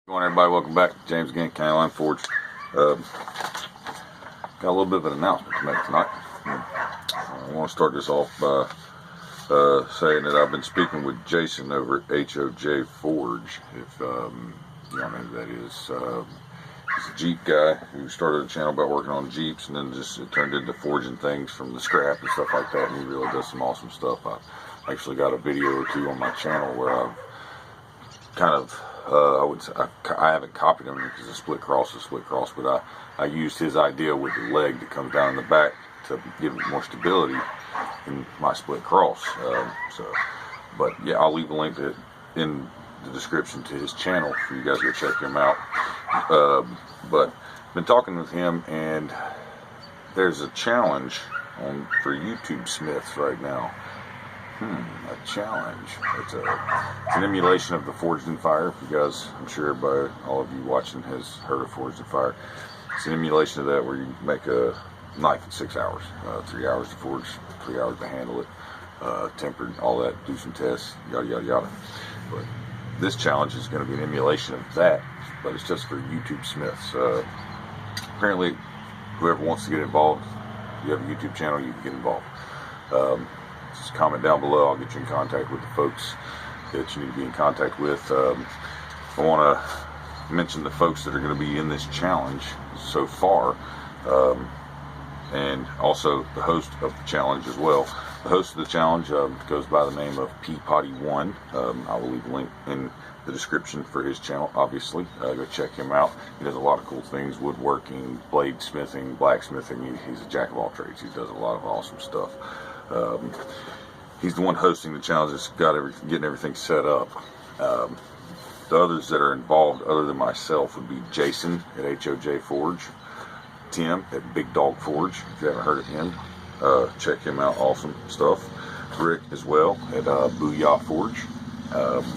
Going everybody, welcome back. James again, County Line Forge. Got a little bit of an announcement to make tonight. I want to start this off by saying that I've been speaking with Jason over at HOJ Forge. If you don't know who that is, he's a Jeep guy who started a channel about working on Jeeps, and then just it turned into forging things from the scrap and stuff like that. And he really does some awesome stuff. I actually got a video or two on my channel where I've kind of I would say I haven't copied him because a split cross is split cross, but I used his idea with the leg that comes down in the back to give it more stability in my split cross. But yeah, I'll leave a link in the description to his channel for you guys to go check him out. But been talking with him, and there's a challenge for YouTube Smiths right now. A challenge. It's an emulation of the Forged in Fire. If you guys, I'm sure everybody, all of you watching has heard of Forged in Fire. It's an emulation of that where you make a knife in 6 hours. 3 hours to forge, 3 hours to handle it, tempered, all that, do some tests, yada yada yada. But this challenge is going to be an emulation of that, but it's just for YouTube Smiths. Apparently, whoever wants to get involved, if you have a YouTube channel, you can get involved. Just comment down below. I'll get you in contact with the folks that you need to be in contact with. I want to mention the folks that are going to be in this challenge so far, and also the host of the challenge as well. The host of the challenge goes by the name of Peapoddy1. I will leave a link in the description for his channel, obviously. Go check him out. He does a lot of cool things: woodworking, blade smithing, blacksmithing. He's a jack of all trades. He does a lot of awesome stuff. He's the one hosting the challenge that's getting everything set up. The others that are involved, other than myself, would be Jason at HOJ Forge, Tim at Big Dog Forge. If you haven't heard of him, check him out. Awesome stuff. Rick as well at Booyah Forge,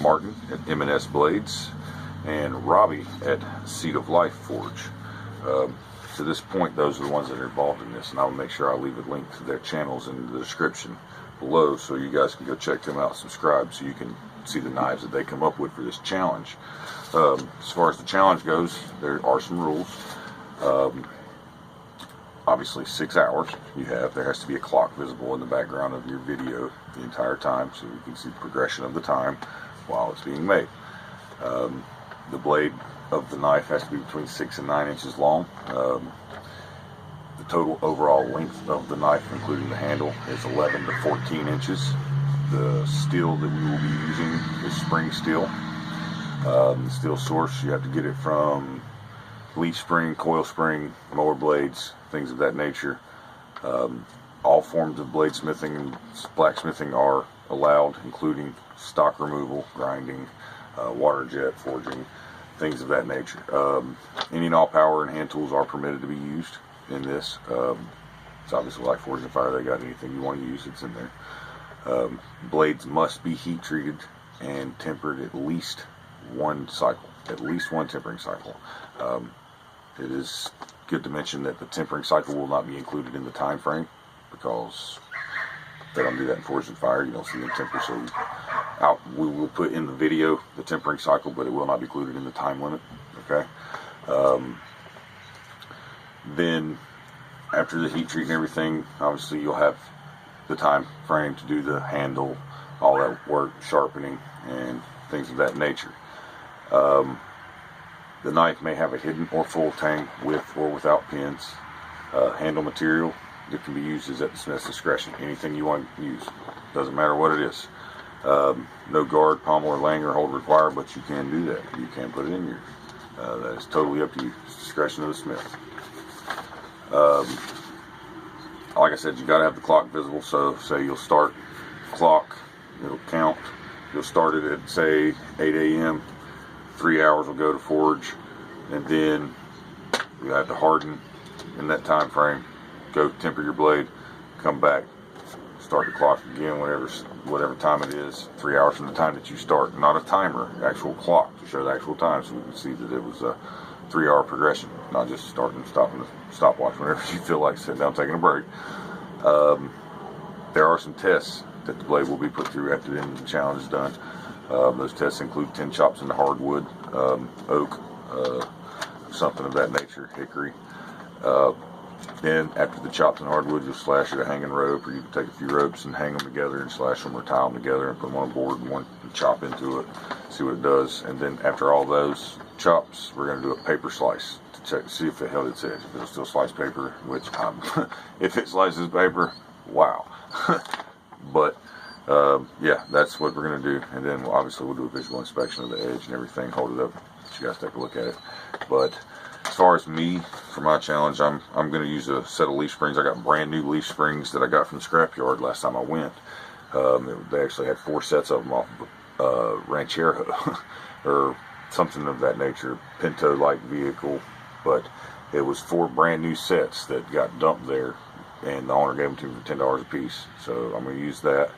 Martin at M&S Blades, and Robbie at Seed of Life Forge. To this point, those are the ones that are involved in this, and I'll make sure I leave a link to their channels in the description below so you guys can go check them out, subscribe, so you can see the knives that they come up with for this challenge. As far as the challenge goes, there are some rules. Obviously 6 hours there has to be a clock visible in the background of your video the entire time so you can see the progression of the time while it's being made. The blade of the knife has to be between 6 and 9 inches long. The total overall length of the knife, including the handle, is 11 to 14 inches. The steel that we will be using is spring steel. The steel source, you have to get it from leaf spring, coil spring, mower blades, things of that nature. All forms of bladesmithing and blacksmithing are allowed, including stock removal, grinding, water jet, forging, things of that nature. Any and all power and hand tools are permitted to be used in this. It's obviously like Forged in Fire. They got anything you want to use, it's in there. Blades must be heat treated and tempered at least one cycle, at least one tempering cycle. It is good to mention that the tempering cycle will not be included in the time frame, because they don't do that in Forged in Fire. You don't see them temper, so we will put in the video the tempering cycle, but it will not be included in the time limit. Okay. Then after the heat treat and everything, obviously you'll have the time frame to do the handle, all that work, sharpening, and things of that nature. The knife may have a hidden or full tang with or without pins. Handle material that can be used is at the smith's discretion. Anything you want to use, doesn't matter what it is. No guard, pommel, or lanyard hold required, but you can do that. You can put it in yours. That is totally up to you. It's discretion of the smith. Like I said, you got to have the clock visible. So say you'll start clock, it'll count. You'll start it at say 8 a.m. 3 hours will go to forge, and then you have to harden in that time frame. Go temper your blade, come back, start the clock again whatever time it is. 3 hours from the time that you start. Not a timer, actual clock to show the actual time, so we can see that it was a 3 hour progression, not just starting and stopping the stopwatch whenever you feel like sitting down taking a break. There are some tests that the blade will be put through after the challenge is done. Those tests include 10 chops into hardwood, oak, something of that nature, hickory. Then after the chopped and hardwood, you'll slash it a hanging rope, or you can take a few ropes and hang them together and slash them or tie them together and put them on a board and chop into it, see what it does. And then after all those chops, we're going to do a paper slice to check, see if it held its edge. If it'll still slice paper, which if it slices paper, wow. But yeah, that's what we're going to do. And then obviously we'll do a visual inspection of the edge and everything, hold it up, let you guys take a look at it. But as far as me, for my challenge, I'm going to use a set of leaf springs. I got brand new leaf springs that I got from the scrapyard last time I went. They actually had 4 sets of them off of Ranchero or something of that nature, Pinto-like vehicle. But it was 4 brand new sets that got dumped there, and the owner gave them to me for $10 a piece. So I'm going to use that,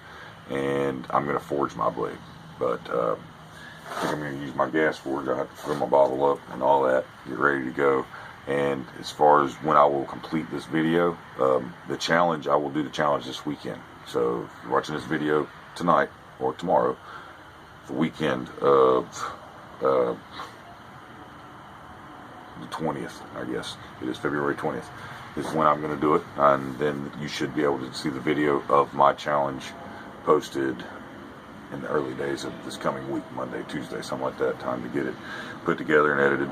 and I'm going to forge my blade. But I think I'm going to use my gas forge. I have to fill my bottle up and all that, get ready to go. And as far as when I will complete this video, the challenge, I will do the challenge this weekend. So if you're watching this video tonight or tomorrow, the weekend of the 20th, I guess it is February 20th, is when I'm going to do it. And then you should be able to see the video of my challenge posted in the early days of this coming week, Monday, Tuesday, something like that, time to get it put together and edited.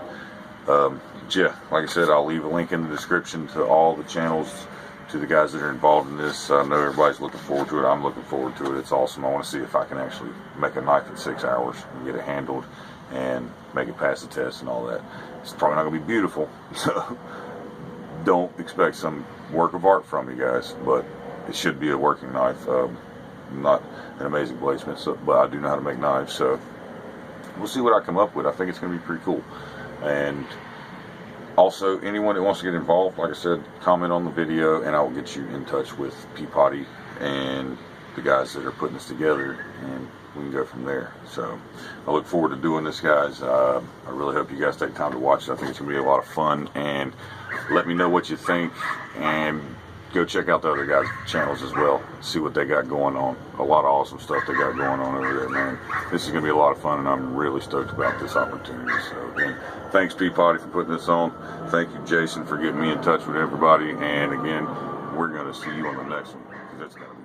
Yeah, like I said, I'll leave a link in the description to all the channels, to the guys that are involved in this. I know everybody's looking forward to it. I'm looking forward to it. It's awesome. I want to see if I can actually make a knife in 6 hours and get it handled and make it pass the test and all that. It's probably not going to be beautiful, so don't expect some work of art from you guys, but it should be a working knife. Not an amazing bladesmith, so, but I do know how to make knives, so we'll see what I come up with. I think it's going to be pretty cool. And also, anyone that wants to get involved, like I said, comment on the video, and I will get you in touch with Peapoddy and the guys that are putting this together, and we can go from there. So I look forward to doing this, guys. I really hope you guys take time to watch it. I think it's going to be a lot of fun, and let me know what you think, and go check out the other guys' channels as well. See what they got going on. A lot of awesome stuff they got going on over there, man. This is going to be a lot of fun, and I'm really stoked about this opportunity. So again, thanks Peapoddy for putting this on. Thank you, Jason, for getting me in touch with everybody. And again, we're going to see you on the next one, because it's going to be